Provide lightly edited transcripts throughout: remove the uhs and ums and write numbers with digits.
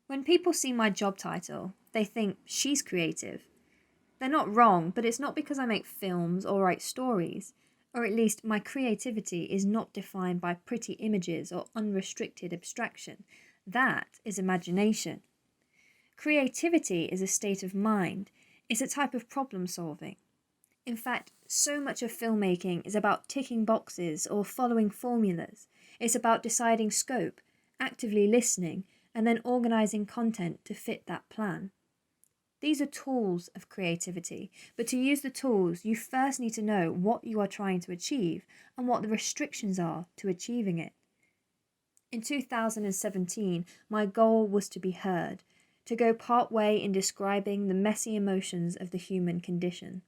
When people see my job title, they think she's creative. They're not wrong, but it's not because I make films or write stories, or at least my creativity is not defined by pretty images or unrestricted abstraction. That is imagination. Creativity is a state of mind, it's a type of problem solving. In fact, so much of filmmaking is about ticking boxes or following formulas. It's about deciding scope, actively listening, and then organising content to fit that plan. These are tools of creativity, but to use the tools, you first need to know what you are trying to achieve and what the restrictions are to achieving it. In 2017, my goal was to be heard, to go part way in describing the messy emotions of the human condition.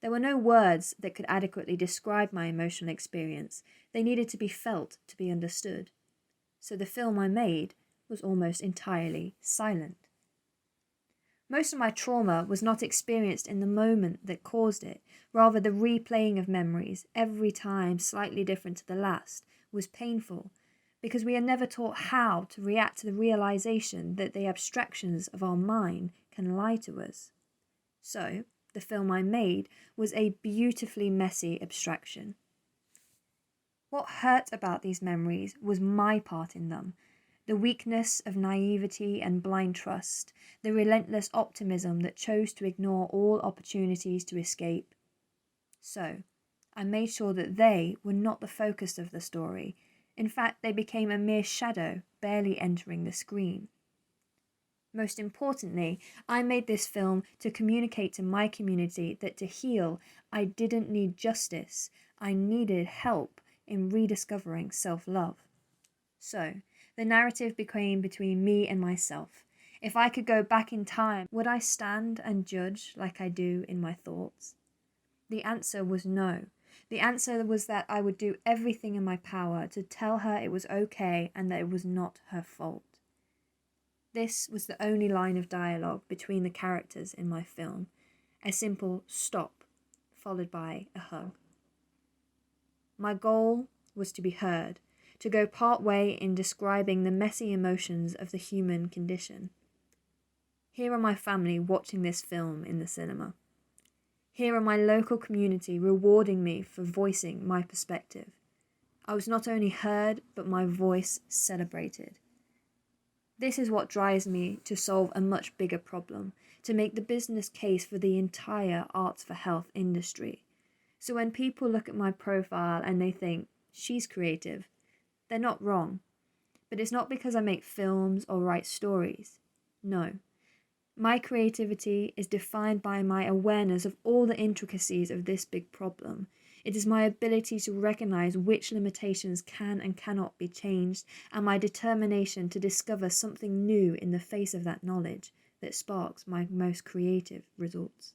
There were no words that could adequately describe my emotional experience. They needed to be felt to be understood. So the film I made was almost entirely silent. Most of my trauma was not experienced in the moment that caused it. Rather, the replaying of memories, every time slightly different to the last, was painful, because we are never taught how to react to the realization that the abstractions of our mind can lie to us. So, the film I made was a beautifully messy abstraction. What hurt about these memories was my part in them, the weakness of naivety and blind trust, the relentless optimism that chose to ignore all opportunities to escape. So, I made sure that they were not the focus of the story. In fact, they became a mere shadow, barely entering the screen. Most importantly, I made this film to communicate to my community that to heal, I didn't need justice, I needed help in rediscovering self-love. So, the narrative became between me and myself. If I could go back in time, would I stand and judge like I do in my thoughts? The answer was no. The answer was that I would do everything in my power to tell her it was okay and that it was not her fault. This was the only line of dialogue between the characters in my film, a simple stop, followed by a hug. My goal was to be heard, to go part way in describing the messy emotions of the human condition. Here are my family watching this film in the cinema. Here are my local community rewarding me for voicing my perspective. I was not only heard, but my voice celebrated. This is what drives me to solve a much bigger problem, to make the business case for the entire arts for health industry. So when people look at my profile and they think, she's creative, they're not wrong. But it's not because I make films or write stories. No. My creativity is defined by my awareness of all the intricacies of this big problem. It is my ability to recognize which limitations can and cannot be changed, and my determination to discover something new in the face of that knowledge that sparks my most creative results.